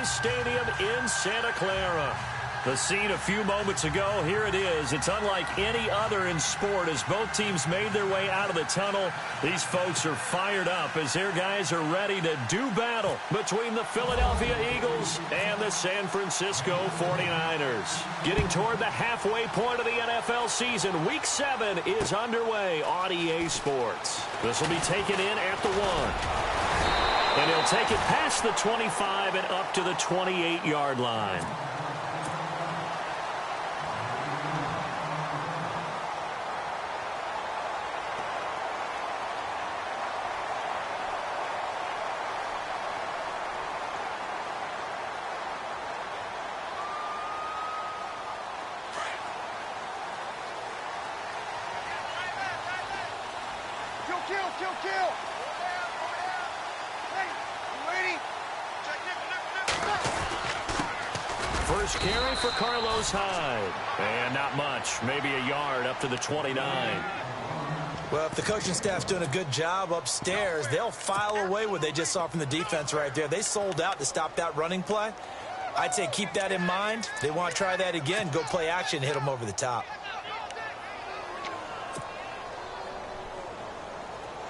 Airlines Stadium in Santa Clara. The scene a few moments ago, here it is. It's unlike any other in sport as both teams made their way out of the tunnel. These folks are fired up as their guys are ready to do battle between the Philadelphia Eagles and the San Francisco 49ers. Getting toward the halfway point of the NFL season, Week 7 is underway on EA Sports. This will be taken in at the 1. And he'll take it past the 25 and up to the 28-yard line. Kill. Ready. First carry for Carlos Hyde. And not much. Maybe a yard up to the 29. Well, if the coaching staff's doing a good job upstairs, they'll file away what they just saw from the defense right there. They sold out to stop that running play. I'd say keep that in mind. If they want to try that again, go play action, hit them over the top.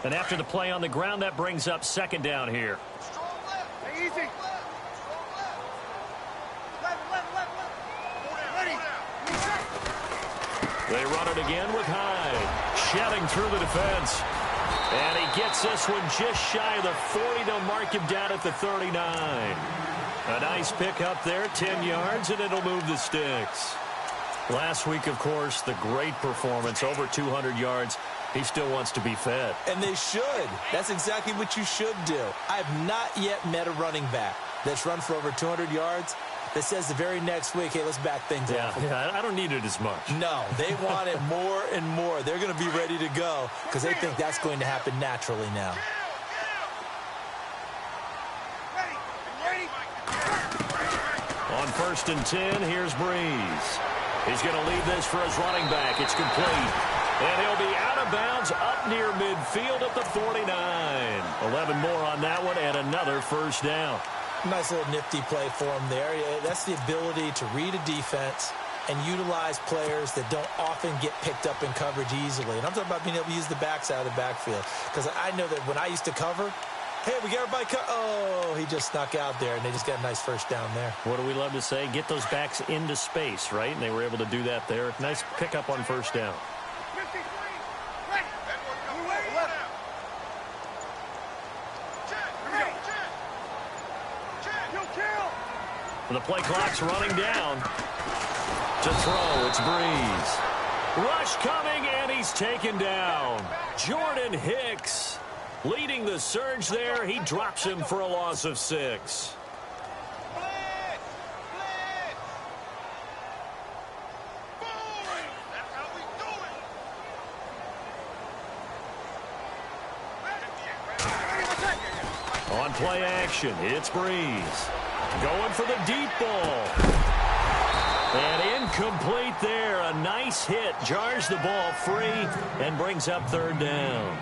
And after the play on the ground, that brings up second down here. Hey, easy. They run it again with Hyde. Shedding through the defense. And he gets this one just shy of the 40. They'll mark him down at the 39. A nice pick up there, 10 yards, and it'll move the sticks. Last week, of course, the great performance, over 200 yards. He still wants to be fed. And they should. That's exactly what you should do. I have not yet met a running back that's run for over 200 yards that says the very next week, hey, let's back things up. Yeah, I don't need it as much. No, they want it more and more. They're going to be ready to go because they think that's going to happen naturally now. On 1st and 10, here's Breeze. He's going to leave this for his running back. It's complete. And he'll be out of bounds up near midfield at the 49. 11 more on that one and another first down. Nice little nifty play for him there. That's the ability to read a defense and utilize players that don't often get picked up in coverage easily. And I'm talking about being able to use the backside of the backfield. Because I know that when I used to cover, hey, we got everybody oh, he just snuck out there, and they just got a nice first down there. What do we love to say? Get those backs into space, right? And they were able to do that there. Nice pickup on first down. The play clock's running down. To throw, it's Breeze. Rush coming, and he's taken down. Jordan Hicks leading the surge there. He drops him for a loss of 6. On play action, it's Breeze. Going for the deep ball. And incomplete there. A nice hit. Jars the ball free and brings up 3rd down.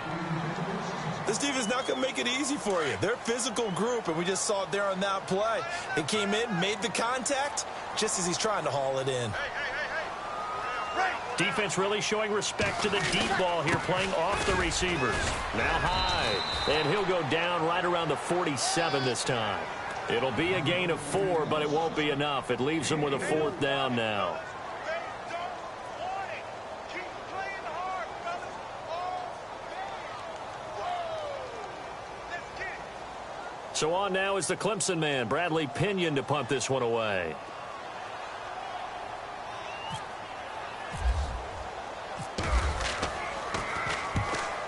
This defense is not going to make it easy for you. They're a physical group, and we just saw it there on that play. It came in, made the contact, just as he's trying to haul it in. Defense really showing respect to the deep ball here, playing off the receivers. Now Hyde. And he'll go down right around the 47 this time. It'll be a gain of 4, but it won't be enough. It leaves him with a 4th down now. So on now is the Clemson man, Bradley Pinion, to punt this one away.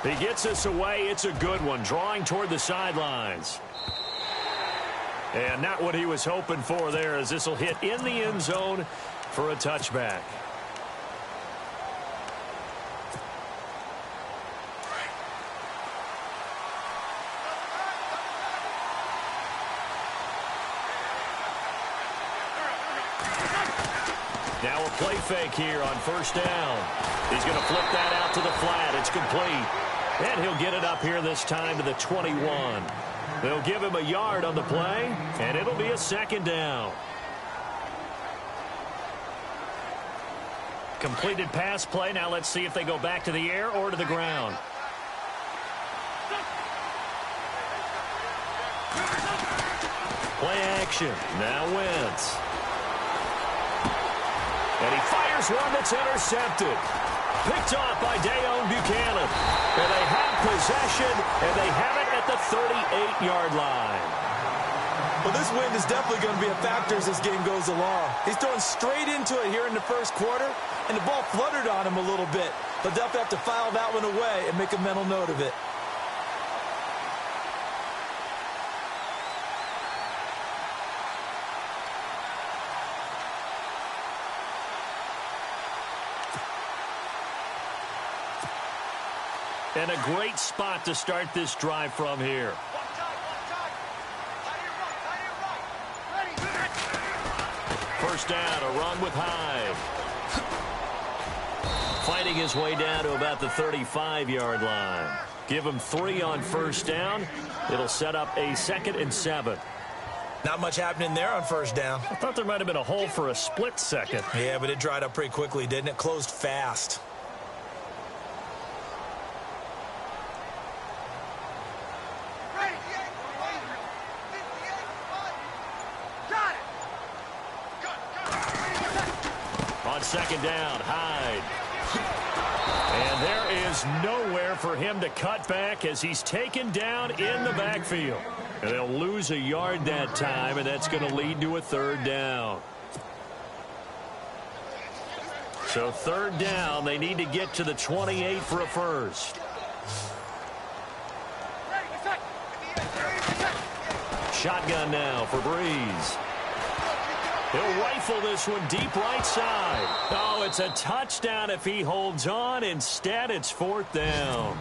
He gets this away. It's a good one, drawing toward the sidelines. And not what he was hoping for there, as this will hit in the end zone for a touchback. Now a play fake here on 1st down. He's going to flip that out to the flat. It's complete. And he'll get it up here this time to the 21. They'll give him a yard on the play, and it'll be a second down. Completed pass play. Now let's see if they go back to the air or to the ground. Play action. Now Wentz. And he fires one that's intercepted. Picked off by Dayon Buchanan. And they have possession, and they have it at the 38-yard line. Well, this wind is definitely going to be a factor as this game goes along. He's throwing straight into it here in the first quarter, and the ball fluttered on him a little bit. But they'll have to file that one away and make a mental note of it. And a great spot to start this drive from here. First down, a run with Hyde. Fighting his way down to about the 35-yard line. Give him 3 on first down. It'll set up a 2nd and 7. Not much happening there on first down. I thought there might have been a hole for a split second. Yeah, but it dried up pretty quickly, didn't it? Closed fast. Second down, Hyde. And there is nowhere for him to cut back as he's taken down in the backfield. And they'll lose a yard that time, and that's going to lead to a 3rd down. So 3rd down, they need to get to the 28 for a first. Shotgun now for Breeze. He'll rifle this one deep right side. Oh, it's a touchdown if he holds on. Instead, it's 4th down.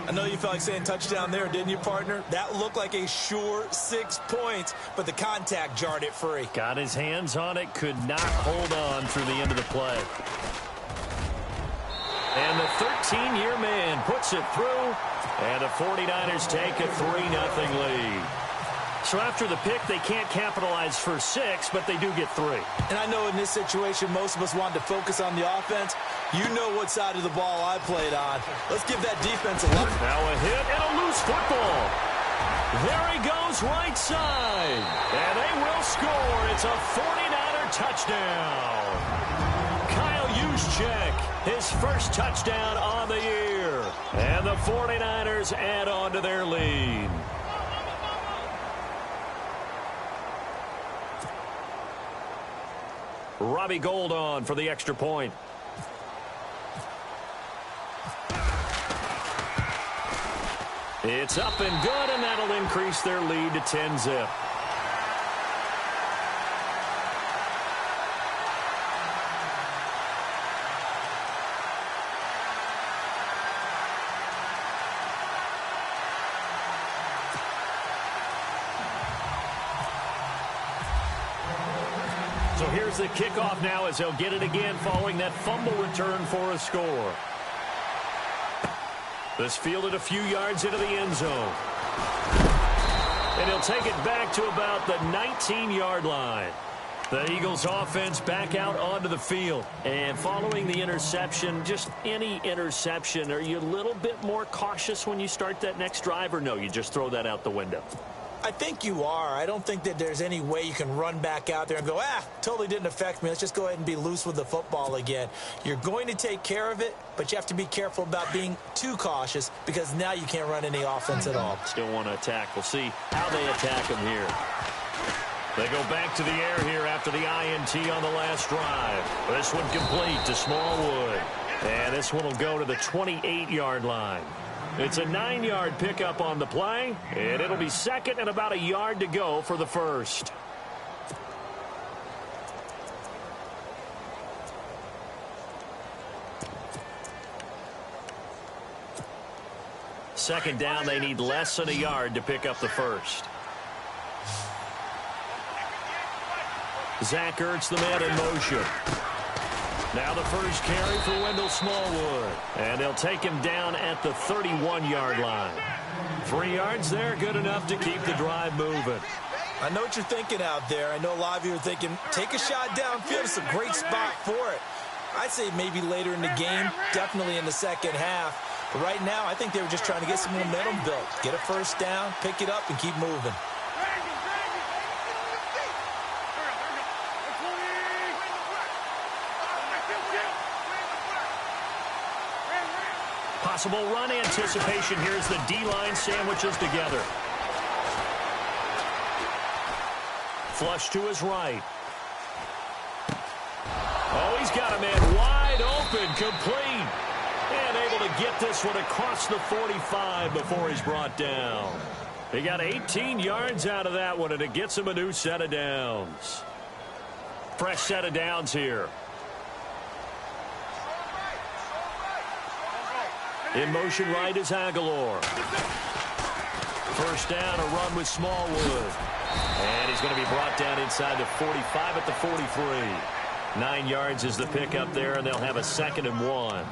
I know you felt like saying touchdown there, didn't you, partner? That looked like a sure 6 points, but the contact jarred it free. Got his hands on it, could not hold on through the end of the play. And the 13-year man puts it through, and the 49ers take a 3-0 lead. So after the pick, they can't capitalize for 6, but they do get 3. And I know in this situation, most of us wanted to focus on the offense. You know what side of the ball I played on. Let's give that defense a look. Now a hit and a loose football. There he goes right side. And they will score. It's a 49er touchdown. Kyle Juszczyk, his first touchdown on the year. And the 49ers add on to their lead. Robbie Gould on for the extra point. It's up and good, and that'll increase their lead to 10-zip. So here's the kickoff now as they'll get it again following that fumble return for a score. This fielded a few yards into the end zone. And he'll take it back to about the 19-yard line. The Eagles offense back out onto the field. And following the interception, just any interception, are you a little bit more cautious when you start that next drive, or no, you just throw that out the window? I think you are. I don't think that there's any way you can run back out there and go, totally didn't affect me. Let's just go ahead and be loose with the football again. You're going to take care of it, but you have to be careful about being too cautious because now you can't run any offense at all. Still want to attack. We'll see how they attack them here. They go back to the air here after the INT on the last drive. This one complete to Smallwood. And this one will go to the 28-yard line. It's a 9-yard pickup on the play, and it'll be second and about a yard to go for the first. Second down, they need less than a yard to pick up the first. Zach Ertz, the man in motion. Now the first carry for Wendell Smallwood. And they'll take him down at the 31-yard line. 3 yards there, good enough to keep the drive moving. I know what you're thinking out there. I know a lot of you are thinking, take a shot downfield. It's a great spot for it. I'd say maybe later in the game, definitely in the second half. But right now, I think they were just trying to get some momentum built. Get a first down, pick it up, and keep moving. Possible run anticipation here as the D-line sandwiches together. Flush to his right. Oh, he's got a man wide open, complete. And able to get this one across the 45 before he's brought down. He got 18 yards out of that one, and it gets him a new set of downs. Fresh set of downs here. In motion right is Aguilar. First down, a run with Smallwood. And he's going to be brought down inside the 45 at the 43. 9 yards is the pickup there, and they'll have a 2nd and 1.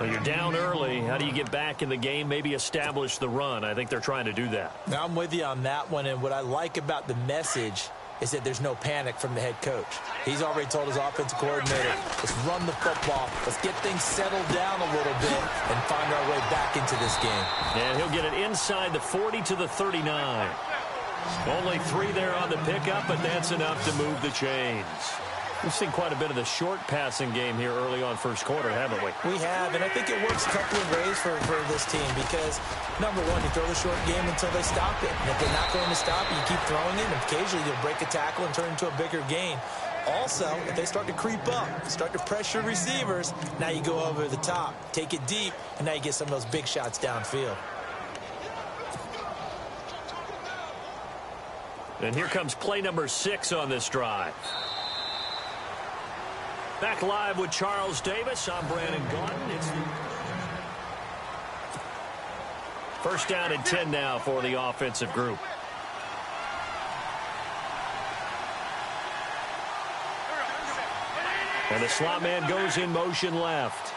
Well, you're down early. How do you get back in the game, maybe establish the run? I think they're trying to do that. Now, I'm with you on that one, and what I like about the message is that there's no panic from the head coach. He's already told his offensive coordinator, let's run the football, let's get things settled down a little bit and find our way back into this game. And he'll get it inside the 40 to the 39. Only 3 there on the pickup, but that's enough to move the chains. We've seen quite a bit of the short passing game here early on first quarter, haven't we? We have, and I think it works a couple of ways for this team because, number one, you throw the short game until they stop it. And if they're not going to stop it, you keep throwing it, and occasionally you'll break a tackle and turn it into a bigger gain. Also, if they start to creep up, start to pressure receivers, now you go over the top, take it deep, and now you get some of those big shots downfield. And here comes play number 6 on this drive. Back live with Charles Davis. I'm Brandon Gaudin. It's first down and 10 now for the offensive group. And the slot man goes in motion left.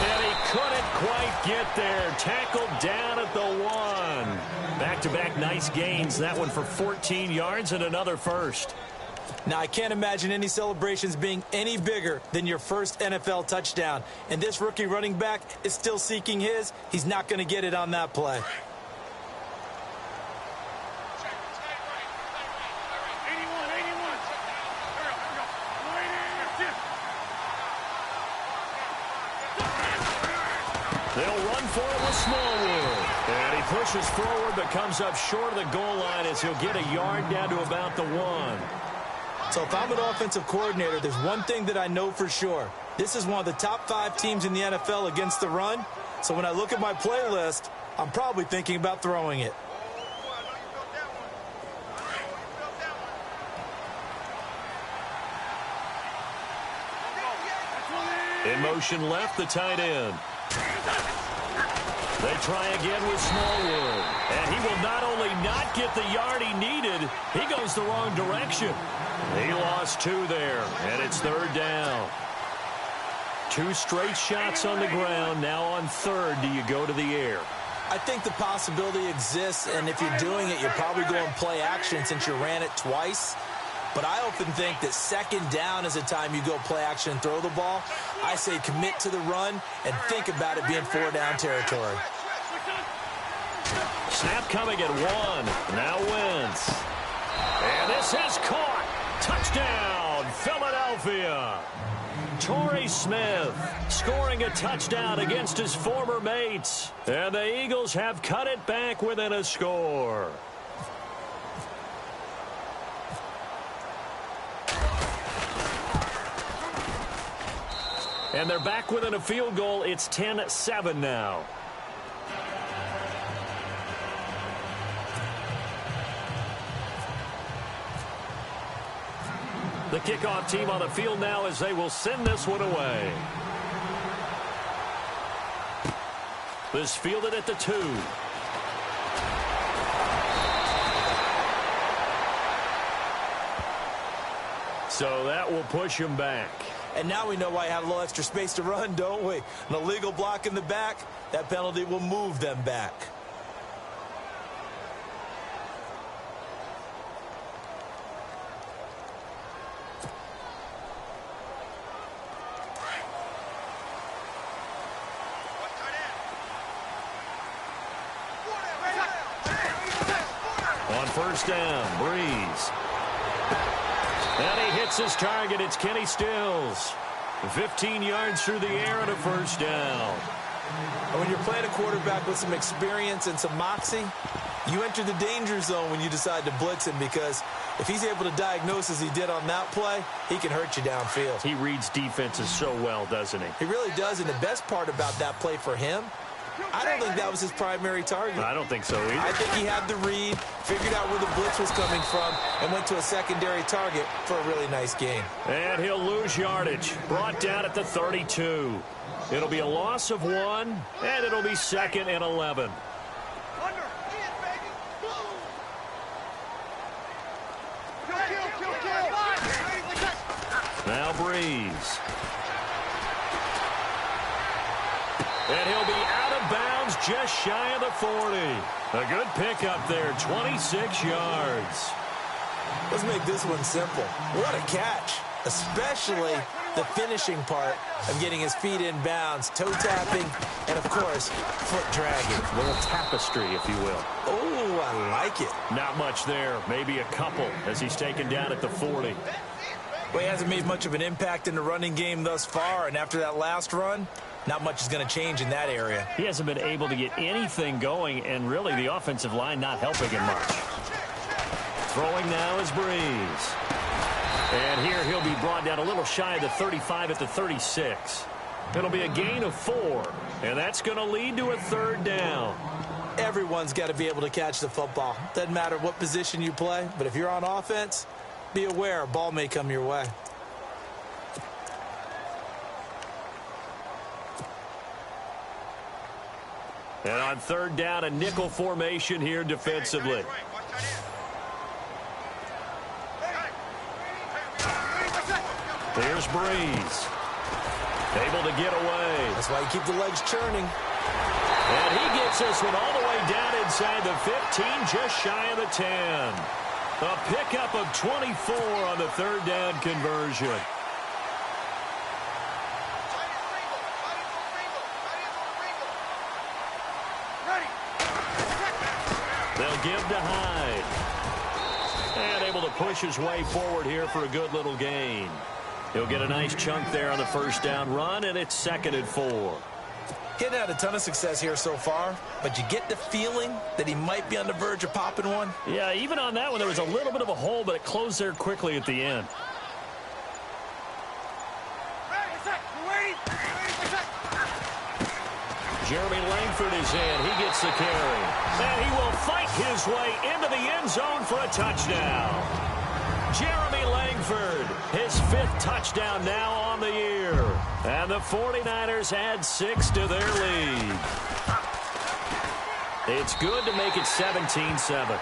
And he couldn't quite get there. Tackled down at the 1. Back-to-back nice gains. That one for 14 yards and another first. Now, I can't imagine any celebrations being any bigger than your first NFL touchdown. And this rookie running back is still seeking his. He's not going to get it on that play. They'll run for it with Smallwood. And he pushes forward but comes up short of the goal line as he'll get a yard down to about the 1. So if I'm an offensive coordinator, there's one thing that I know for sure. This is one of the top 5 teams in the NFL against the run. So when I look at my playlist, I'm probably thinking about throwing it. In motion left, the tight end. They try again with Smallwood. And he will not only not get the yard he needed, he goes the wrong direction. He lost 2 there, and it's 3rd down. 2 straight shots on the ground. Now on 3rd, do you go to the air? I think the possibility exists, and if you're doing it, you're probably going play action since you ran it twice. But I often think that 2nd down is a time you go play action and throw the ball. I say commit to the run and think about it being 4-down territory. Snap coming at 1. Now Wentz. And this is caught. Touchdown, Philadelphia. Torrey Smith scoring a touchdown against his former mates. And the Eagles have cut it back within a score. And they're back within a field goal. It's 10-7 now. The kickoff team on the field now as they will send this one away. This fielded at the 2. So that will push him back. And now we know why he had a little extra space to run, don't we? An illegal block in the back, that penalty will move them back. On first down, Breeze. And he hits his target. It's Kenny Stills. 15 yards through the air and a first down. And when you're playing a quarterback with some experience and some moxie, you enter the danger zone when you decide to blitz him, because if he's able to diagnose as he did on that play, he can hurt you downfield. He reads defenses so well, doesn't he? He really does, and the best part about that play for him, I don't think that was his primary target. I don't think so either. I think he had the read, figured out where the blitz was coming from, and went to a secondary target for a really nice gain. And he'll lose yardage. Brought down at the 32. It'll be a loss of 1, and it'll be 2nd and 11. Now Breeze. And he'll be out of bounds just shy of the 40. A good pickup there, 26 yards. Let's make this one simple. What a catch, especially the finishing part of getting his feet in bounds, toe tapping, and, of course, foot dragging. A little tapestry, if you will. Oh, I like it. Not much there, maybe a couple as he's taken down at the 40. Well, he hasn't made much of an impact in the running game thus far, and after that last run, not much is going to change in that area. He hasn't been able to get anything going, and really the offensive line not helping him much. Throwing now is Breeze. And here he'll be brought down a little shy of the 35 at the 36. It'll be a gain of 4, and that's going to lead to a 3rd down. Everyone's got to be able to catch the football. Doesn't matter what position you play, but if you're on offense, be aware a ball may come your way. And on 3rd down, a nickel formation here defensively. There's Breeze. Able to get away. That's why you keep the legs churning. And he gets this one all the way down inside the 15, just shy of the 10. A pickup of 24 on the 3rd down conversion. They'll give to Hyde. And able to push his way forward here for a good little gain. He'll get a nice chunk there on the 1st down run, and it's 2nd and 4. Getting had a ton of success here so far, but you get the feeling that he might be on the verge of popping one. Yeah, even on that one, there was a little bit of a hole, but it closed there quickly at the end. Jeremy Langford is in. He gets the carry. And he will fight his way into the end zone for a touchdown. Jeremy Langford, his 5th touchdown now on the year. And the 49ers add 6 to their lead. It's good to make it 17-7.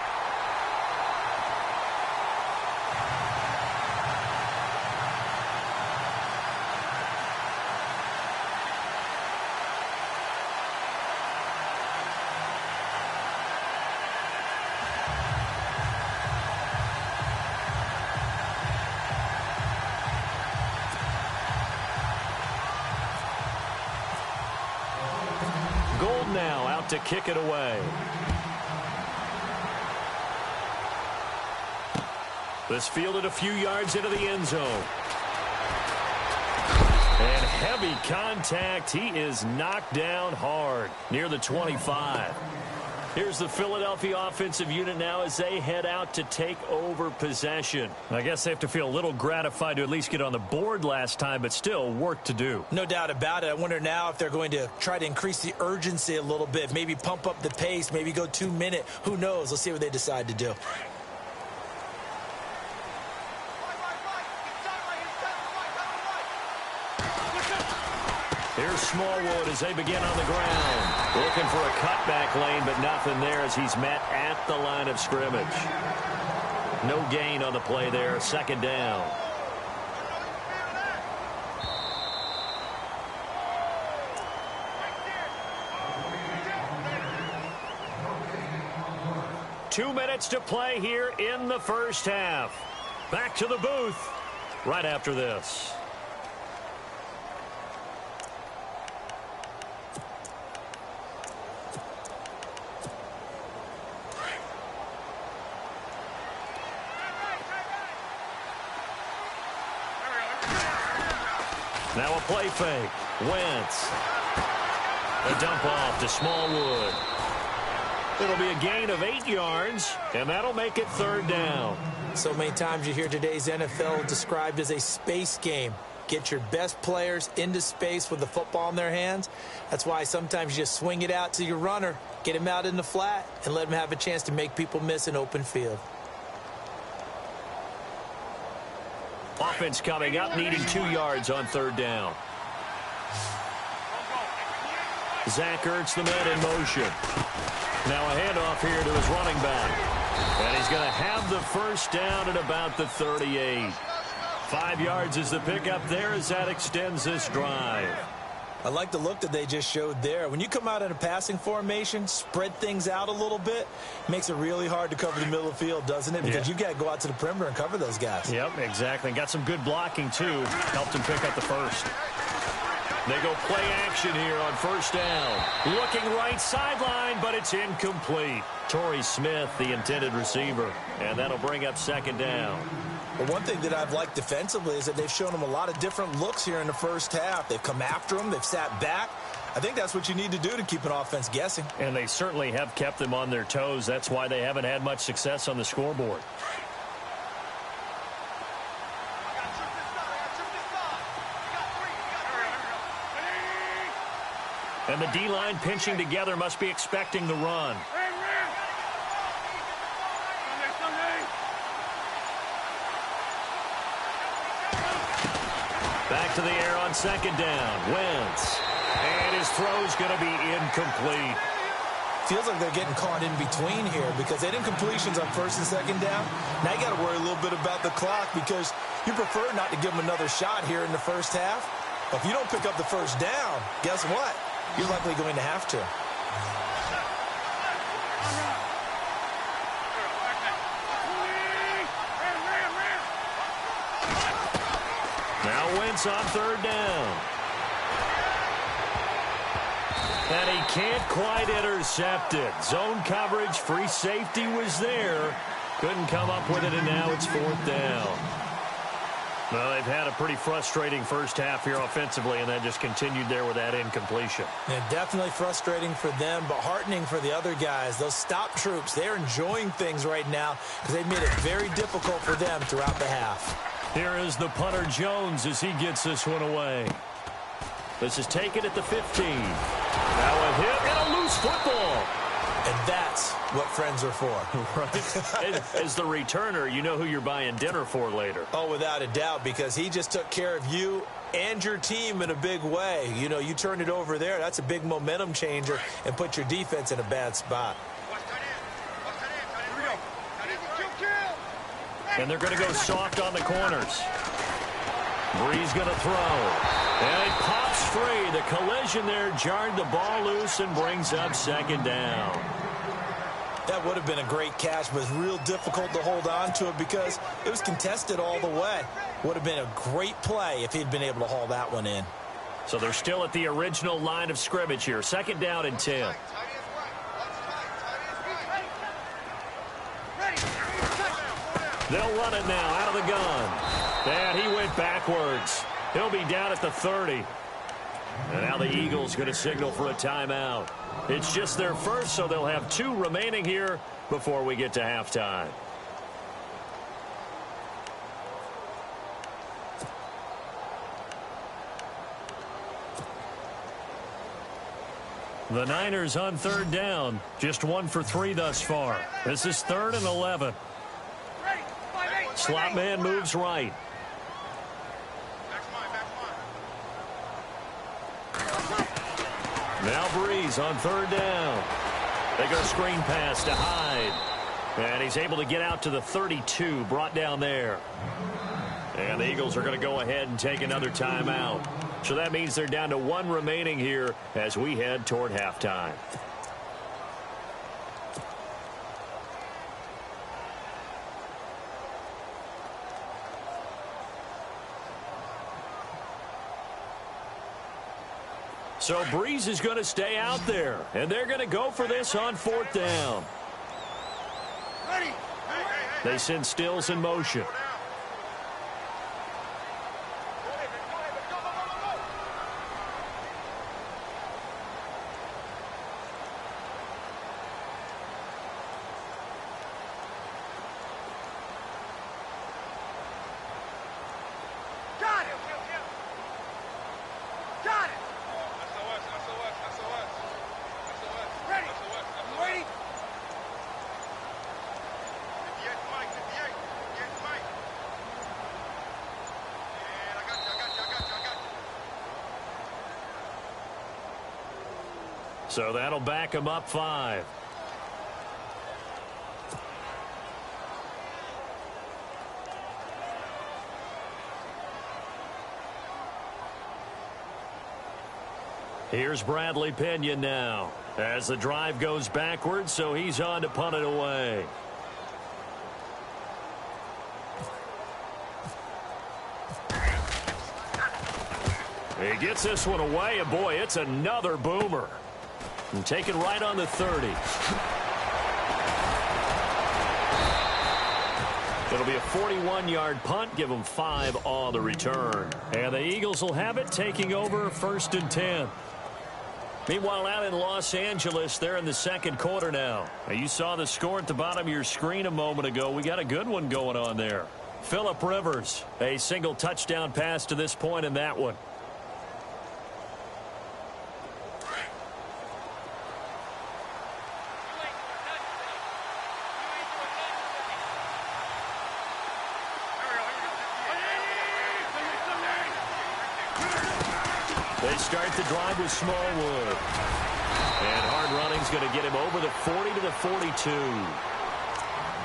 Now out to kick it away. This fielded a few yards into the end zone. And heavy contact. He is knocked down hard near the 25. Here's the Philadelphia offensive unit now as they head out to take over possession. I guess they have to feel a little gratified to at least get on the board last time, but still work to do. No doubt about it. I wonder now if they're going to try to increase the urgency a little bit, maybe pump up the pace, maybe go 2-minute. Who knows? Let's see what they decide to do. Here's Smallwood as they begin on the ground. Looking for a cutback lane, but nothing there as he's met at the line of scrimmage. No gain on the play there. 2nd down. 2 minutes to play here in the first half. Back to the booth right after this. Now a play fake. Wentz. A dump off to Smallwood. It'll be a gain of 8 yards, and that'll make it 3rd down. So many times you hear today's NFL described as a space game. Get your best players into space with the football in their hands. That's why sometimes you just swing it out to your runner, get him out in the flat, and let him have a chance to make people miss an open field. Offense coming up, needing 2 yards on 3rd down. Zach Ertz, the man in motion. Now a handoff here to his running back. And he's going to have the first down at about the 38. 5 yards is the pickup there as that extends this drive. I like the look that they just showed there. When you come out in a passing formation, spread things out a little bit, makes it really hard to cover the middle of the field, doesn't it? Because you got to go out to the perimeter and cover those guys. Yep, exactly. Got some good blocking, too. Helped him pick up the first. They go play action here on 1st down. Looking right sideline, but it's incomplete. Torrey Smith, the intended receiver. And that'll bring up 2nd down. Well, one thing that I've liked defensively is that they've shown them a lot of different looks here in the first half. They've come after them. They've sat back. I think that's what you need to do to keep an offense guessing. And they certainly have kept them on their toes. That's why they haven't had much success on the scoreboard. And the D-line pinching together must be expecting the run. Back to the air on 2nd down. Wentz. And his throw's going to be incomplete. Feels like they're getting caught in between here because they did incompletions on 1st and 2nd down. Now you got to worry a little bit about the clock because you prefer not to give them another shot here in the first half. But if you don't pick up the first down, guess what? You're likely going to have to. Now Wentz on 3rd down. And he can't quite intercept it. Zone coverage, free safety was there. Couldn't come up with it, and now it's 4th down. Well, they've had a pretty frustrating first half here offensively, and that just continued there with that incompletion. And definitely frustrating for them, but heartening for the other guys. Those stop troops, they're enjoying things right now because they've made it very difficult for them throughout the half. Here is the punter Jones as he gets this one away. This is taken at the 15. Now a hit and a loose football. And that's what friends are for. Right. As the returner, you know who you're buying dinner for later. Oh, without a doubt, because he just took care of you and your team in a big way. You know, you turned it over there. That's a big momentum changer and put your defense in a bad spot. And they're going to go soft on the corners. Bree's going to throw. And it pops free. The collision there jarred the ball loose and brings up 2nd down. That would have been a great catch, but it's real difficult to hold on to it because it was contested all the way. Would have been a great play if he'd been able to haul that one in. So they're still at the original line of scrimmage here. 2nd down and 10. They'll run it now out of the gun. And he went backwards. He'll be down at the 30. And now the Eagles going to signal for a timeout. It's just their first, so they'll have 2 remaining here before we get to halftime. The Niners on 3rd down. Just 1 for 3 thus far. This is 3rd and 11. Slot man moves right. Now Breeze on 3rd down. They go screen pass to Hyde. And he's able to get out to the 32, brought down there. And the Eagles are going to go ahead and take another timeout. So that means they're down to 1 remaining here as we head toward halftime. So Breeze is going to stay out there, and they're going to go for this on 4th down. Ready. They send Stills in motion. So that'll back him up 5. Here's Bradley Pinion now as the drive goes backwards, so he's on to punt it away. He gets this one away, and boy, it's another boomer. And taken right on the 30. It'll be a 41-yard punt. Give them 5 on the return. And the Eagles will have it, taking over 1st and 10. Meanwhile, out in Los Angeles, they're in the 2nd quarter now. You saw the score at the bottom of your screen a moment ago. We got a good one going on there. Phillip Rivers, a single touchdown pass to this point in that one. They start the drive with Smallwood. And hard running's going to get him over the 40 to the 42.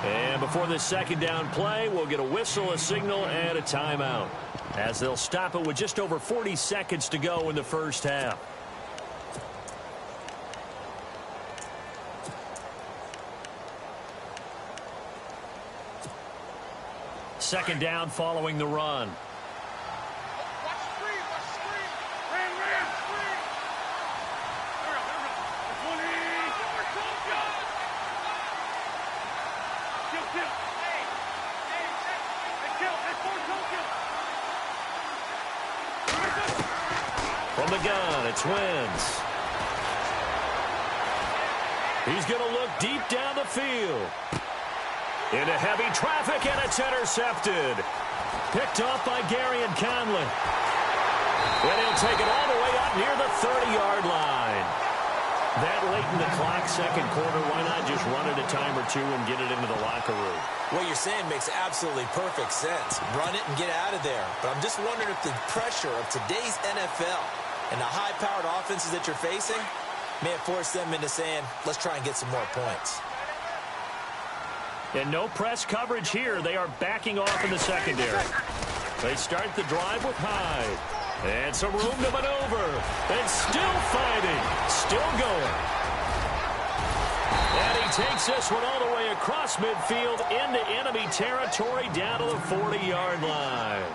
And before this 2nd down play, we'll get a whistle, a signal, and a timeout, as they'll stop it with just over 40 seconds to go in the 1st half. Second down following the run. From the gun, it's Wentz. He's going to look deep down the field. Into heavy traffic, and it's intercepted. Picked off by Gary and Conley. And he'll take it all the way up near the 30-yard line. That late in the clock, 2nd quarter, why not just run it a time or two and get it into the locker room? What you're saying makes absolutely perfect sense. Run it and get out of there. But I'm just wondering if the pressure of today's NFL and the high-powered offenses that you're facing may have forced them into saying, let's try and get some more points. And no press coverage here. They are backing off in the secondary. They start the drive with Hyde. And some room to maneuver. And still fighting. Still going. And he takes this one all the way across midfield into enemy territory down to the 40-yard line.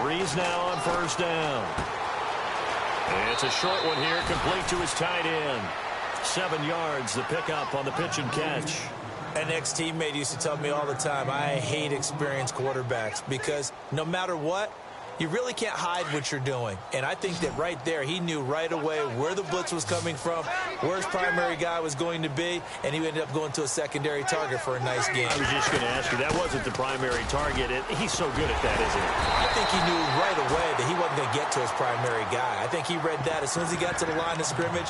Breeze now on 1st down. And it's a short one here, complete to his tight end. 7 yards, the pickup on the pitch and catch. An ex-teammate used to tell me all the time, I hate experienced quarterbacks because no matter what, you really can't hide what you're doing. And I think that right there, he knew right away where the blitz was coming from, where his primary guy was going to be, and he ended up going to a secondary target for a nice game. I was just going to ask you, that wasn't the primary target. He's so good at that, isn't he? I think he knew right away that he wasn't going to get to his primary guy. I think he read that as soon as he got to the line of scrimmage,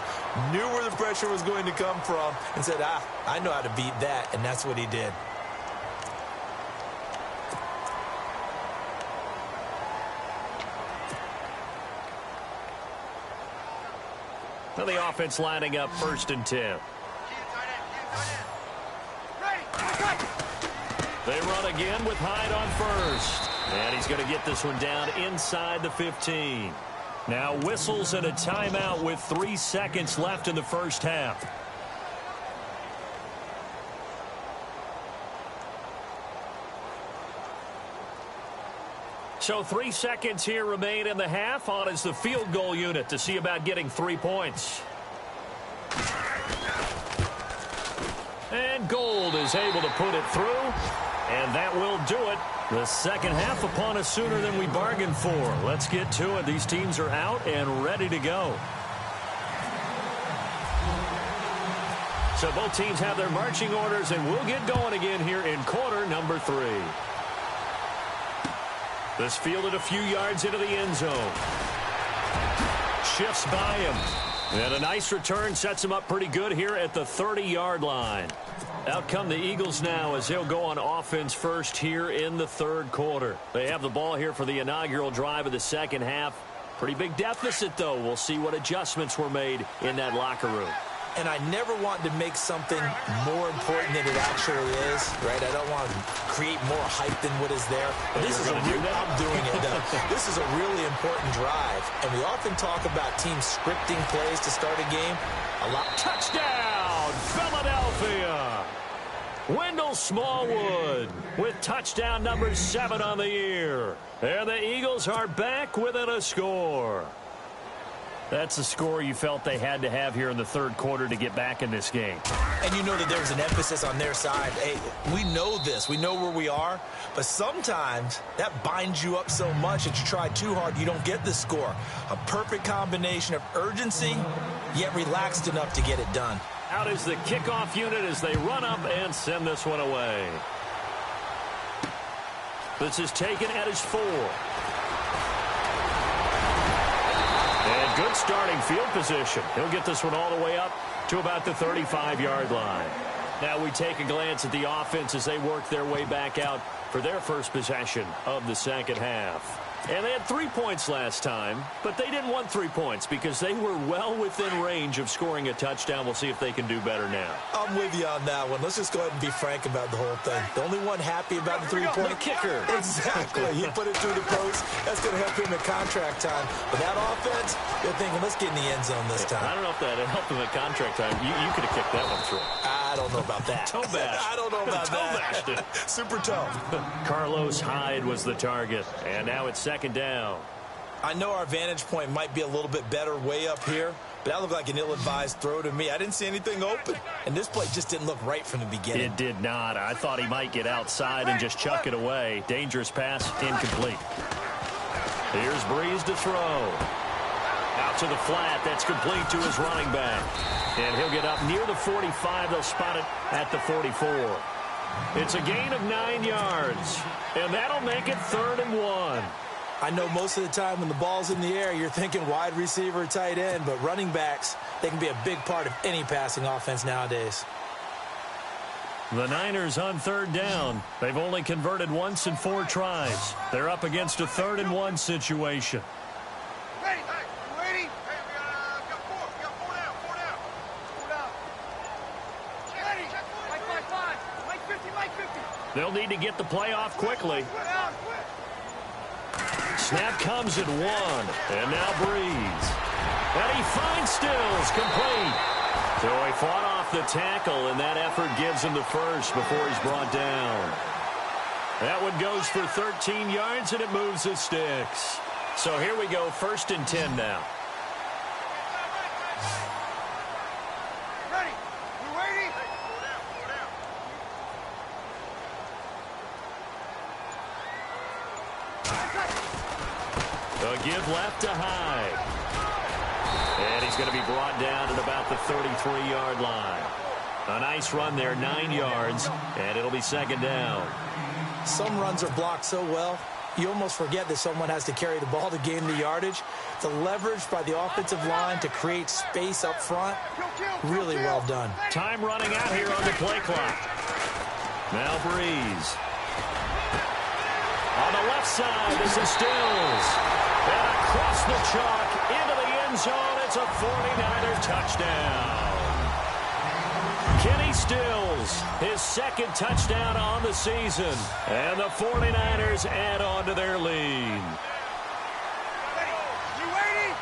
knew where the pressure was going to come from, and said, I know how to beat that, and that's what he did. Well, the offense lining up 1st and 10. They run again with Hyde on 1st. And he's going to get this one down inside the 15. Now whistles and a timeout with 3 seconds left in the 1st half. So 3 seconds here remain in the half. On is the field goal unit to see about getting 3 points. And Gold is able to put it through, and that will do it. The second half upon us sooner than we bargained for. Let's get to it. These teams are out and ready to go. So both teams have their marching orders, and we'll get going again here in quarter number 3. This fielded a few yards into the end zone. Shifts by him. And a nice return sets him up pretty good here at the 30-yard line. Out come the Eagles now as they'll go on offense first here in the third quarter. They have the ball here for the inaugural drive of the second half. Pretty big deficit, though. We'll see what adjustments were made in that locker room. And I never want to make something more important than it actually is, right? I don't want to create more hype than what is there. But this is I'm doing it, though. This is a really important drive. And we often talk about teams scripting plays to start a game. A lot. Touchdown, Philadelphia! Wendell Smallwood with touchdown number 7 on the year. And the Eagles are back within a score. That's a score you felt they had to have here in the third quarter to get back in this game. And you know that there's an emphasis on their side. Hey, we know this. We know where we are. But sometimes that binds you up so much that you try too hard, you don't get the score. A perfect combination of urgency, yet relaxed enough to get it done. Out is the kickoff unit as they run up and send this one away. This is taken at his 4. And good starting field position. He'll get this one all the way up to about the 35-yard line. Now we take a glance at the offense as they work their way back out for their first possession of the second half. And they had 3 points last time, but they didn't want 3 points because they were well within range of scoring a touchdown. We'll see if they can do better now. I'm with you on that one. Let's just go ahead and be frank about the whole thing. The only one happy about the 3-point the kicker. Exactly. He put it through the post. That's going to help him at contract time. But that offense, they're thinking, let's get in the end zone this time. I don't know if that helped him at contract time. You could have kicked that one through. I don't know about that. Toe bash. I don't know about that. Toe bashed it. Super toe. Carlos Hyde was the target, and now it's second down. I know our vantage point might be a little bit better way up here, but that looked like an ill-advised throw to me. I didn't see anything open, and this play just didn't look right from the beginning. It did not. I thought he might get outside and just chuck it away. Dangerous pass, incomplete. Here's Breeze to throw. Out to the flat. That's complete to his running back. And he'll get up near the 45. They'll spot it at the 44. It's a gain of 9 yards, and that'll make it 3rd and 1. I know most of the time when the ball's in the air, you're thinking wide receiver, tight end, but running backs, they can be a big part of any passing offense nowadays. The Niners on 3rd down. They've only converted once in 4 tries. They're up against a 3rd and 1 situation. Ready? Hey, you ready? Hey, we got 4. We got 4 down. 4 down. 4 down. Ready? Mike 5. Mike 50. Mike 50. They'll need to get the play off quickly. Down, quick. Snap comes at 1, and now Breeze. And he finds Stills, complete. So he fought off the tackle, and that effort gives him the first before he's brought down. That one goes for 13 yards, and it moves the sticks. So here we go, 1st and 10 now. Ready? You ready? Hey, 4 down. 4 down. A give left to Hyde. And he's going to be brought down at about the 33-yard line. A nice run there, 9 yards, and it'll be 2nd down. Some runs are blocked so well, you almost forget that someone has to carry the ball to gain the yardage. The leverage by the offensive line to create space up front, really well done. Time running out here on the play clock. Now Breeze. On the left side, this is Stills. And across the chalk, into the end zone, it's a 49er touchdown. Kenny Stills, his 2nd touchdown on the season. And the 49ers add on to their lead. You ready?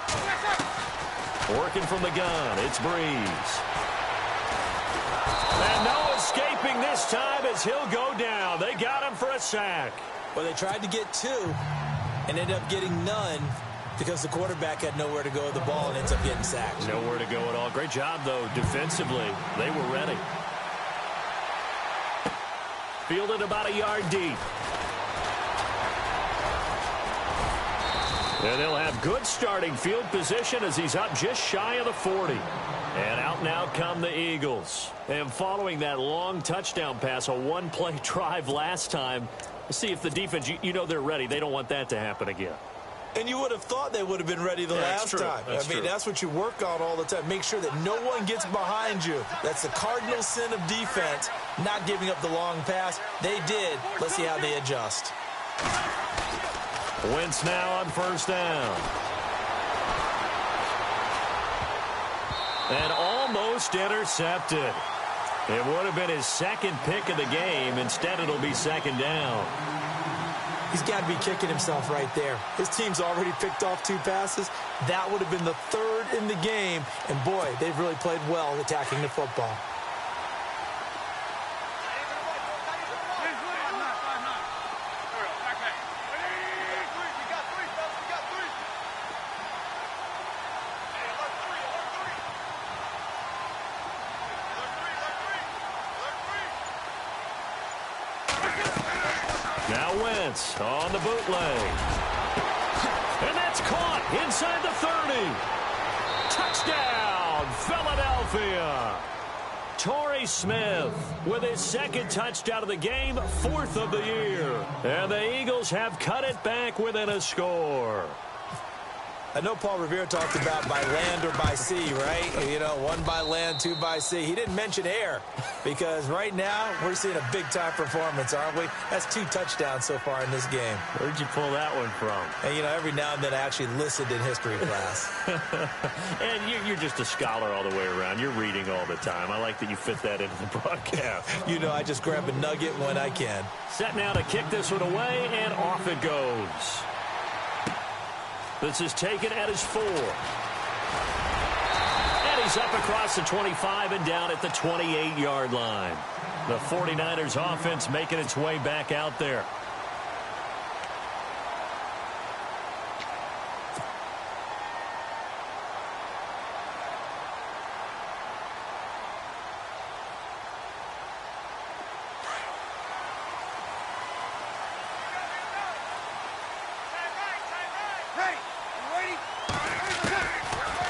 Yes, sir. Working from the gun, it's Breeze. And no escape escaping this time as he'll go down. They got him for a sack. Well, they tried to get 2 and ended up getting none because the quarterback had nowhere to go with the ball and ends up getting sacked. Nowhere to go at all. Great job, though, defensively. They were ready. Fielded about a yard deep. And they'll have good starting field position as he's up just shy of the 40. And out now come the Eagles. And following that long touchdown pass, a one-play drive last time, see if the defense, you know they're ready. They don't want that to happen again. And you would have thought they would have been ready the last time. That's what you work on all the time. Make sure that no one gets behind you. That's the cardinal sin of defense, not giving up the long pass. They did. Let's see how they adjust. Wentz now on first down. And almost intercepted. It would have been his second pick of the game. Instead, it'll be second down. He's got to be kicking himself right there. His team's already picked off 2 passes. That would have been the 3rd in the game. And, boy, they've really played well attacking the football. Now Wentz on the bootleg. And that's caught inside the 30. Touchdown, Philadelphia. Torrey Smith with his second touchdown of the game, 4th of the year. And the Eagles have cut it back within a score. I know Paul Revere talked about by land or by sea, right? You know, 1 by land, 2 by sea. He didn't mention air because right now we're seeing a big-time performance, aren't we? That's 2 touchdowns so far in this game. Where'd you pull that one from? And, you know, every now and then I actually listened in history class. And you're just a scholar all the way around. You're reading all the time. I like that you fit that into the broadcast. You know, I just grab a nugget when I can. Set now to kick this one away, and off it goes. This is taken at his 4. And he's up across the 25 and down at the 28-yard line. The 49ers offense making its way back out there.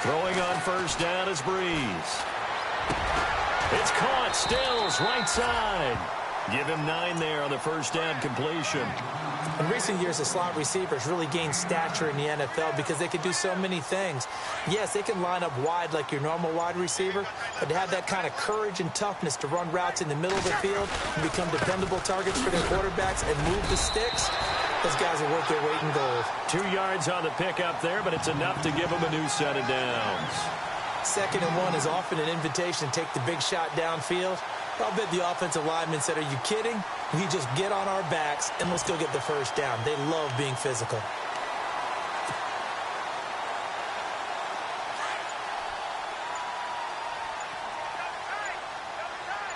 Throwing on first down is Breeze. It's caught. Stills right side. Give him 9 there on the first down completion. In recent years, the slot receivers really gained stature in the NFL because they can do so many things. Yes, they can line up wide like your normal wide receiver, but to have that kind of courage and toughness to run routes in the middle of the field and become dependable targets for their quarterbacks and move the sticks, those guys are worth their weight in gold. 2 yards on the pickup there, but it's enough to give them a new set of downs. 2nd and 1 is often an invitation to take the big shot downfield. I'll bet the offensive lineman said, are you kidding? We just get on our backs and we'll still get the first down. They love being physical.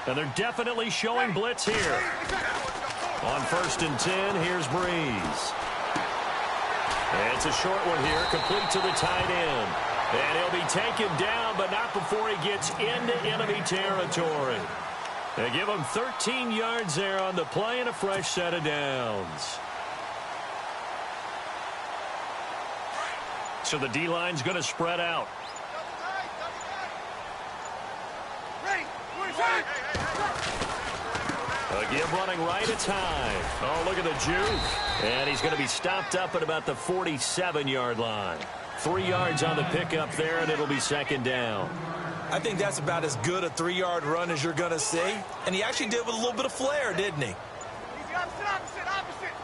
And they're definitely showing blitz here. On 1st and 10, here's Breeze. And it's a short one here, complete to the tight end. And he'll be taken down, but not before he gets into enemy territory. They give him 13 yards there on the play and a fresh set of downs. So the D-line's going to spread out. Again, running right at time. Oh, look at the juke. And he's going to be stopped up at about the 47-yard line. 3 yards on the pickup there, and it'll be 2nd down. I think that's about as good a 3-yard run as you're going to see. And he actually did with a little bit of flair, didn't he? Opposite.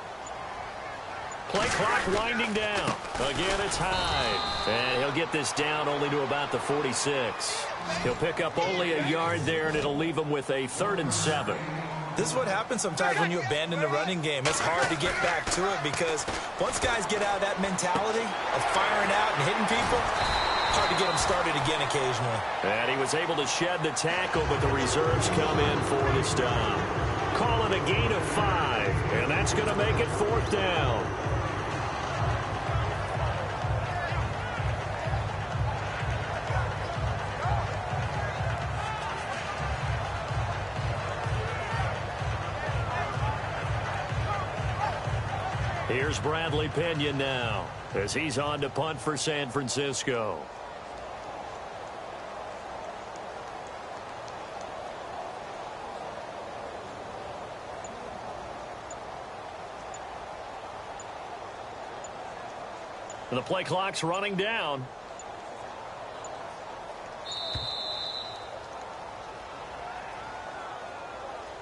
Play clock winding down. Again, it's Hyde. And he'll get this down only to about the 46. He'll pick up only a yard there, and it'll leave him with a 3rd and 7. This is what happens sometimes when you abandon the running game. It's hard to get back to it because once guys get out of that mentality of firing out and hitting people, hard to get him started again occasionally. And he was able to shed the tackle, but the reserves come in for the stop. Call it a gain of 5, and that's going to make it 4th down. Here's Bradley Pinion now as he's on to punt for San Francisco. The play clock's running down.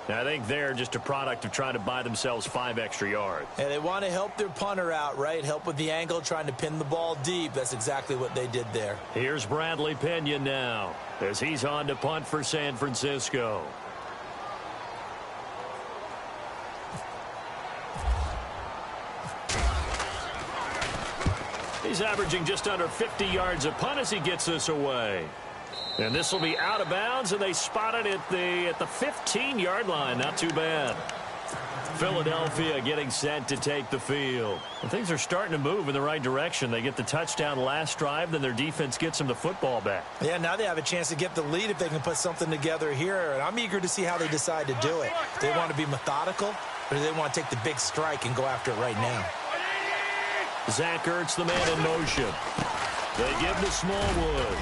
I think they're just a product of trying to buy themselves 5 extra yards. And they want to help their punter out, right? Help with the angle, trying to pin the ball deep. That's exactly what they did there. Here's Bradley Pinion now as he's on to punt for San Francisco. He's averaging just under 50 yards a punt as he gets this away. And this will be out of bounds, and they spot it at the 15-yard line. Not too bad. Philadelphia getting set to take the field. And things are starting to move in the right direction. They get the touchdown last drive, then their defense gets them the football back. Yeah, now they have a chance to get the lead if they can put something together here. And I'm eager to see how they decide to do it. Do they want to be methodical, or do they want to take the big strike and go after it right now? Zach Ertz, the man in motion. They give to Smallwood.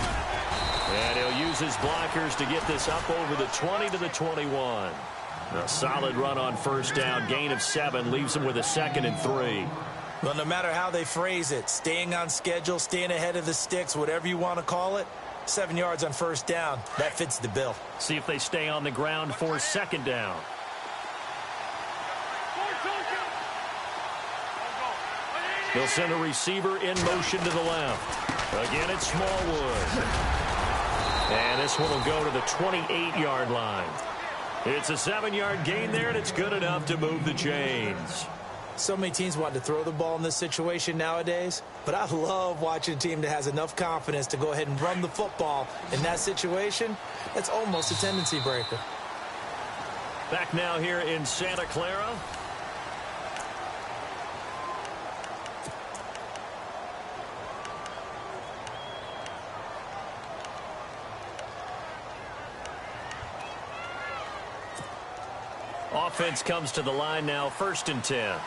And he'll use his blockers to get this up over the 20 to the 21. A solid run on first down. Gain of 7 leaves them with a 2nd and 3. Well, no matter how they phrase it, staying on schedule, staying ahead of the sticks, whatever you want to call it, 7 yards on first down, that fits the bill. See if they stay on the ground for 2nd down. They'll send a receiver in motion to the left. Again, it's Smallwood. And this one will go to the 28-yard line. It's a 7-yard gain there, and it's good enough to move the chains. So many teams want to throw the ball in this situation nowadays, but I love watching a team that has enough confidence to go ahead and run the football in that situation. That's almost a tendency breaker. Back now here in Santa Clara. Offense comes to the line now, 1st and 10.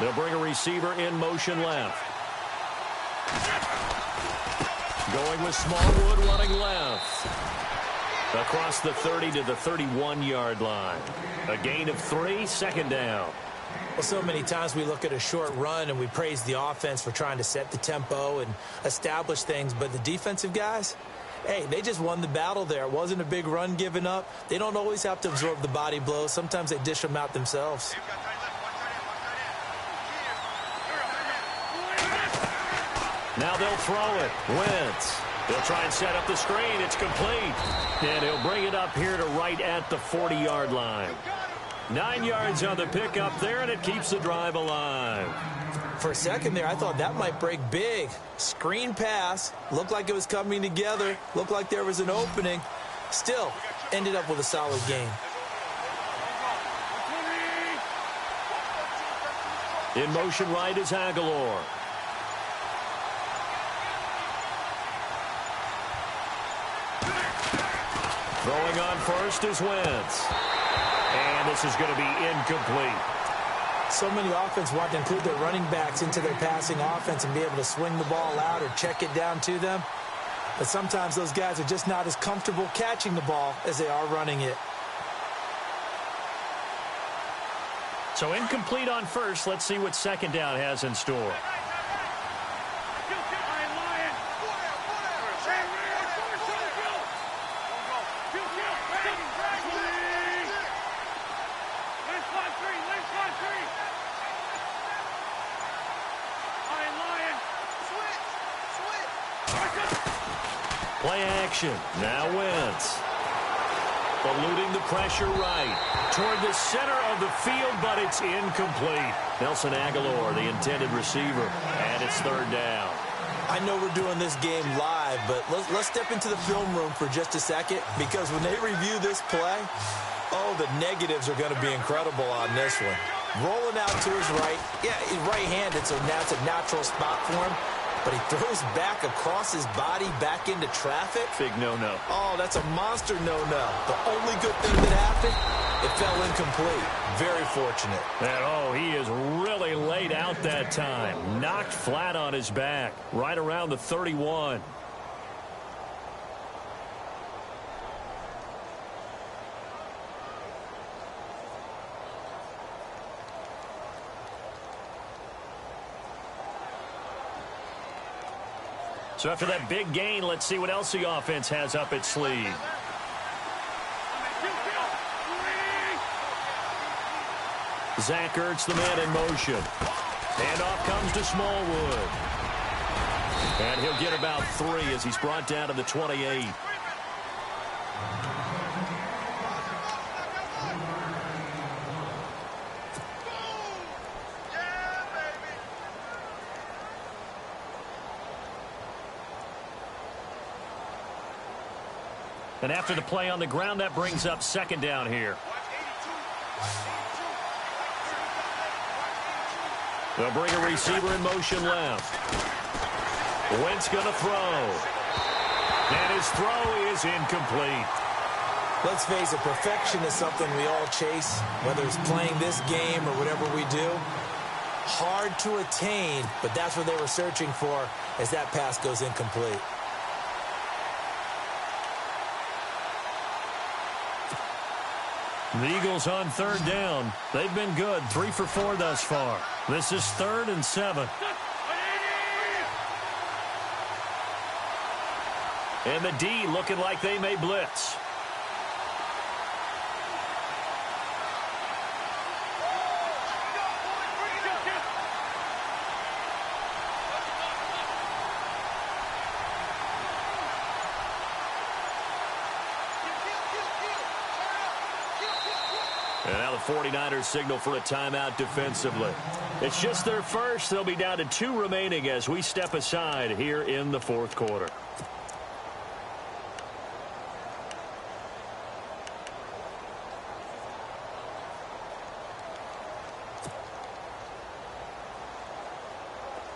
They'll bring a receiver in motion left. Going with Smallwood running left. Across the 30 to the 31-yard line. A gain of 3, 2nd down. Well, so many times we look at a short run and we praise the offense for trying to set the tempo and establish things, but the defensive guys, hey, they just won the battle there. It wasn't a big run given up. They don't always have to absorb the body blows. Sometimes they dish them out themselves. Now they'll throw it. Wentz. They'll try and set up the screen. It's complete. And he'll bring it up here to right at the 40-yard line. 9 yards on the pickup there, and it keeps the drive alive. For a second there, I thought that might break big. Screen pass. Looked like it was coming together. Looked like there was an opening. Still, ended up with a solid gain. In motion right is Aguilar. Throwing on first is Wentz. And this is going to be incomplete. So many offense want to include their running backs into their passing offense and be able to swing the ball out or check it down to them. But sometimes those guys are just not as comfortable catching the ball as they are running it. So incomplete on first. Let's see what 2nd down has in store. Play action. Now Wentz. Eluding the pressure right. Toward the center of the field, but it's incomplete. Nelson Aguilar, the intended receiver, and it's third down. I know we're doing this game live, but let's step into the film room for just a second, because when they review this play, oh, the negatives are going to be incredible on this one. Rolling out to his right. Yeah, he's right-handed, so now it's a natural spot for him. But he throws back across his body back into traffic. Big no-no. Oh, that's a monster no-no. The only good thing that happened, it fell incomplete. Very fortunate. And, oh, he is really laid out that time. Knocked flat on his back, right around the 31. So after that big gain, let's see what else the offense has up its sleeve. Zach Ertz, the man in motion. Handoff comes to Smallwood. And he'll get about 3 as he's brought down to the 28. And after the play on the ground, that brings up second down here. They'll bring a receiver in motion left. Wentz going to throw. And his throw is incomplete. Let's face it, perfection is something we all chase, whether it's playing this game or whatever we do. Hard to attain, but that's what they were searching for as that pass goes incomplete. The Eagles on third down. They've been good, 3 for 4 thus far. This is 3rd and 7. And the D looking like they may blitz. And now the 49ers signal for a timeout defensively. It's just their first. They'll be down to 2 remaining as we step aside here in the 4th quarter.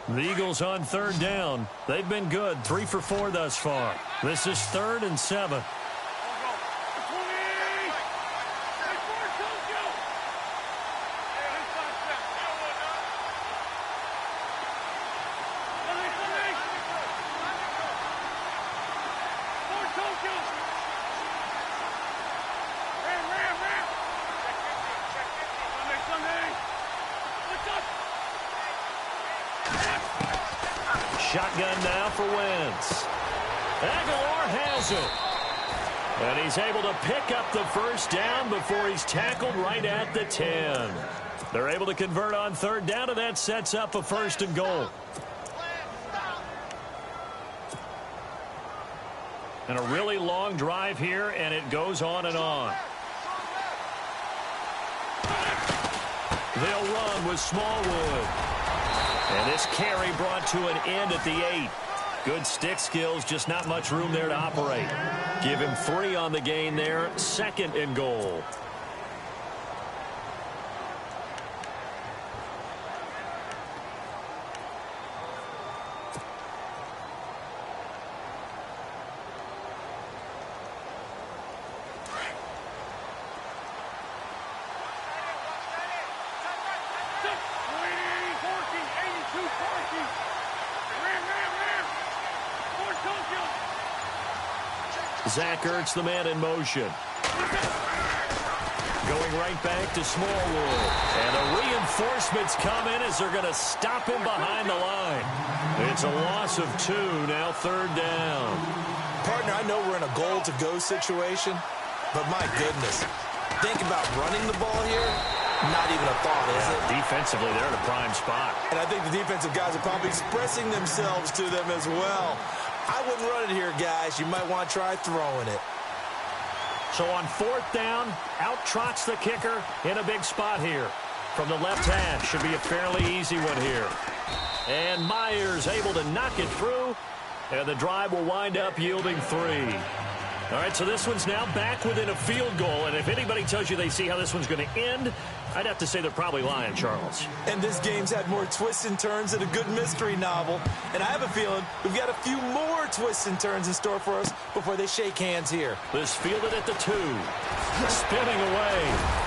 The Eagles on third down. They've been good, 3 for 4 thus far. This is 3rd and 7. Shotgun now for Wentz. Aguilar has it. And he's able to pick up the first down before he's tackled right at the 10. They're able to convert on third down, and that sets up a 1st and goal. And a really long drive here, and it goes on and on. They'll run with Smallwood. And this carry brought to an end at the 8. Good stick skills, just not much room there to operate. Give him 3 on the gain there, 2nd and goal. Zach Ertz, the man in motion. Going right back to Smallwood. And the reinforcements come in as they're going to stop him behind the line. It's a loss of 2, now 3rd down. Partner, I know we're in a goal-to-go situation, but my goodness, think about running the ball here. Not even a thought, is it? Defensively, they're in a prime spot. And I think the defensive guys are probably expressing themselves to them as well. I wouldn't run it here, guys. You might want to try throwing it. So on 4th down, out trots the kicker in a big spot here. From the left hash, should be a fairly easy one here. And Myers able to knock it through, and the drive will wind up yielding 3. All right, so this one's now back within a field goal, and if anybody tells you they see how this one's going to end, I'd have to say they're probably lying, Charles. And this game's had more twists and turns than a good mystery novel, and I have a feeling we've got a few more twists and turns in store for us before they shake hands here. This fielded at the 2, spinning away.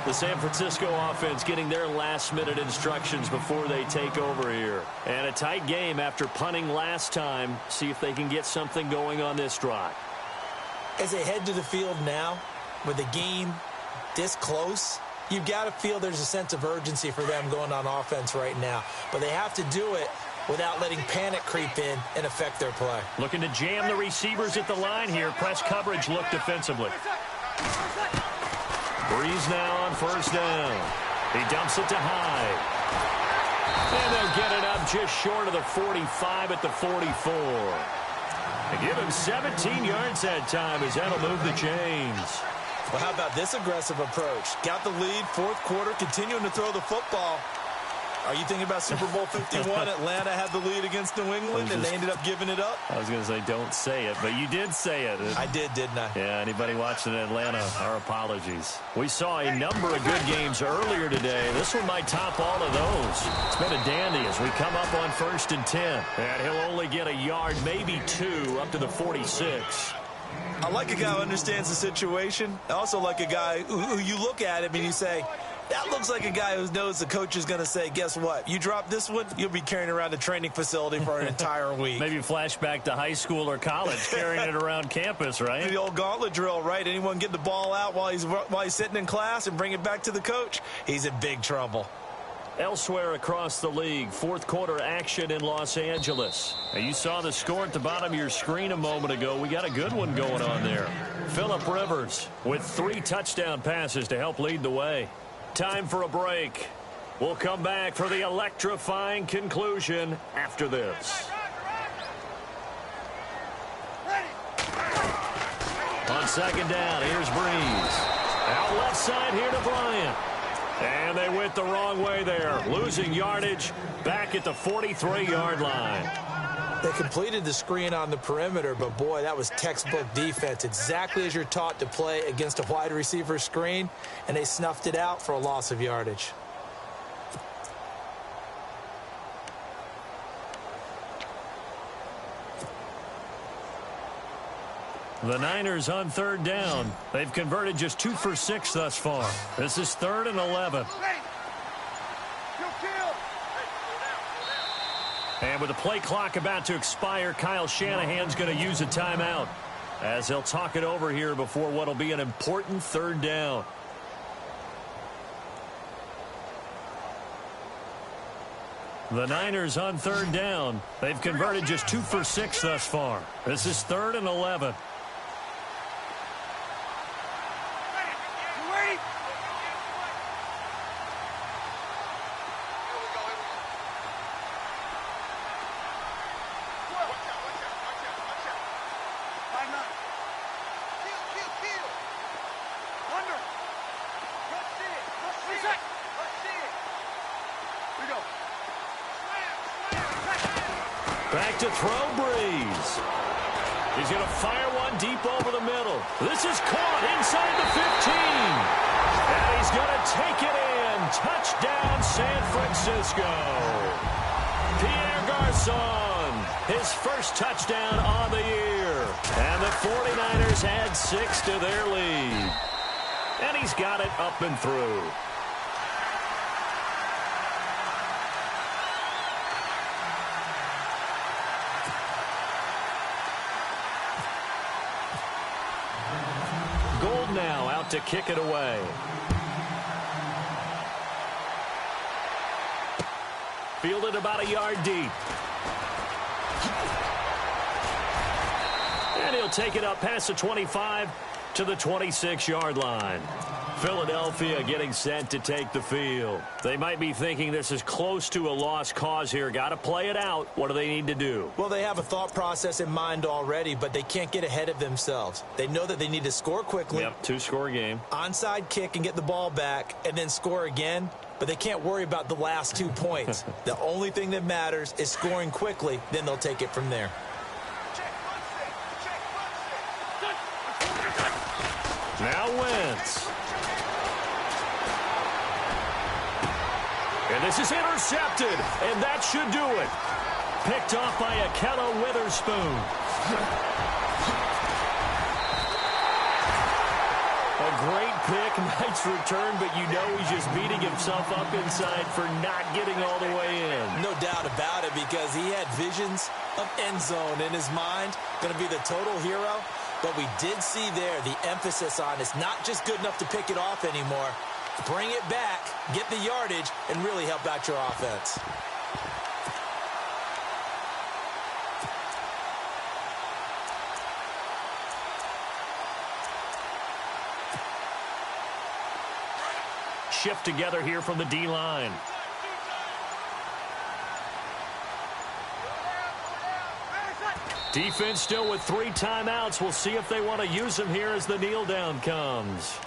The San Francisco offense getting their last-minute instructions before they take over here. And a tight game after punting last time. See if they can get something going on this drive. As they head to the field now, with the game this close, you've got to feel there's a sense of urgency for them going on offense right now. But they have to do it without letting panic creep in and affect their play. Looking to jam the receivers at the line here. Press coverage look defensively. Breeze now on 1st down. He dumps it to Hyde. And they'll get it up just short of the 45 at the 44. They give him 17 yards that time as that'll move the chains. Well, how about this aggressive approach? Got the lead, 4th quarter, continuing to throw the football. Are you thinking about Super Bowl 51? Atlanta had the lead against New England, and they ended up giving it up? I was going to say don't say it, but you did say it. I did, didn't I? Yeah, anybody watching Atlanta, our apologies. We saw a number of good games earlier today. This one might top all of those. It's been a dandy as we come up on 1st and 10. And he'll only get a yard, maybe 2, up to the 46. I like a guy who understands the situation. I also like a guy who you look at him and you say, that looks like a guy who knows the coach is going to say, guess what? You drop this one, you'll be carrying around a training facility for an entire week. Maybe flashback to high school or college, carrying it around campus, right? The old gauntlet drill, right? Anyone get the ball out while he's sitting in class and bring it back to the coach? He's in big trouble. Elsewhere across the league, 4th quarter action in Los Angeles. Now, you saw the score at the bottom of your screen a moment ago. We got a good one going on there. Phillip Rivers with 3 touchdown passes to help lead the way. Time for a break. We'll come back for the electrifying conclusion after this. On 2nd down, here's Breeze. Out left side here to Bryant. And they went the wrong way there. Losing yardage back at the 43-yard line. They completed the screen on the perimeter, but boy, that was textbook defense. Exactly as you're taught to play against a wide receiver screen, and they snuffed it out for a loss of yardage. The Niners on 3rd down. They've converted just 2 for 6 thus far. This is 3rd and 11. And with the play clock about to expire, Kyle Shanahan's going to use a timeout as he'll talk it over here before what will be an important 3rd down. The Niners on 3rd down. They've converted just 2 for 6 thus far. This is 3rd and 11. Back to throw, Breeze. He's going to fire one deep over the middle. This is caught inside the 15. And he's going to take it in. Touchdown, San Francisco. Pierre Garçon, his first touchdown on the year. And the 49ers add 6 to their lead. And he's got it up and through. Gold now out to kick it away. Fielded about a yard deep. And he'll take it up past the 25 to the 26-yard line. Philadelphia getting set to take the field. They might be thinking this is close to a lost cause here. Got to play it out. What do they need to do? Well, they have a thought process in mind already, but they can't get ahead of themselves. They know that they need to score quickly. Yep, two-score game. Onside kick and get the ball back and then score again, but they can't worry about the last 2 points. The only thing that matters is scoring quickly, then they'll take it from there. Now Wentz. And this is intercepted, and that should do it. Picked off by Akella Witherspoon. A great pick, nice return, but you know he's just beating himself up inside for not getting all the way in. No doubt about it, because he had visions of end zone in his mind. Going to be the total hero. But we did see there the emphasis on it's not just good enough to pick it off anymore. Bring it back, get the yardage, and really help out your offense. Shift together here from the D-line. Defense still with 3 timeouts. We'll see if they want to use them here as the kneel down comes.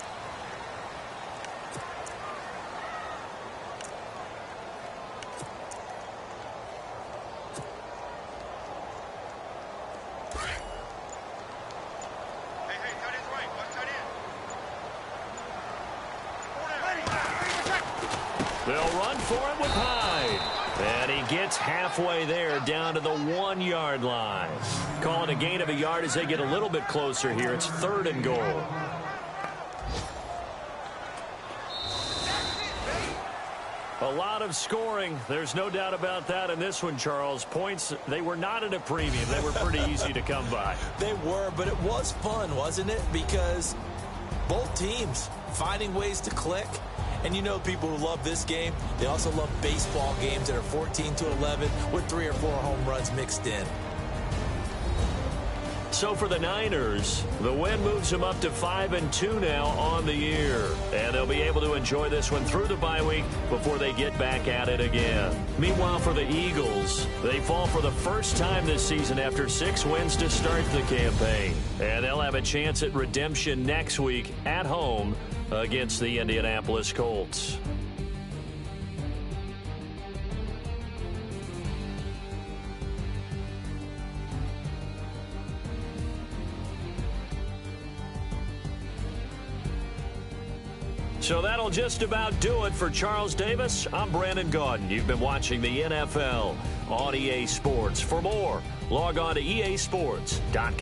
They'll run for it with Hyde. And he gets halfway there down to the 1-yard line. Calling a gain of a yard as they get a little bit closer here. It's 3rd and goal. A lot of scoring. There's no doubt about that in this one, Charles. Points, they were not at a premium. They were pretty easy to come by. They were, but it was fun, wasn't it? Because both teams finding ways to click. And you know people who love this game, they also love baseball games that are 14-11 with 3 or 4 home runs mixed in. So for the Niners, the win moves them up to 5-2 now on the year. And they'll be able to enjoy this one through the bye week before they get back at it again. Meanwhile, for the Eagles, they fall for the first time this season after 6 wins to start the campaign. And they'll have a chance at redemption next week at home against the Indianapolis Colts. So that'll just about do it for Charles Davis. I'm Brandon Gaudin. You've been watching the NFL on EA Sports. For more, log on to easports.com.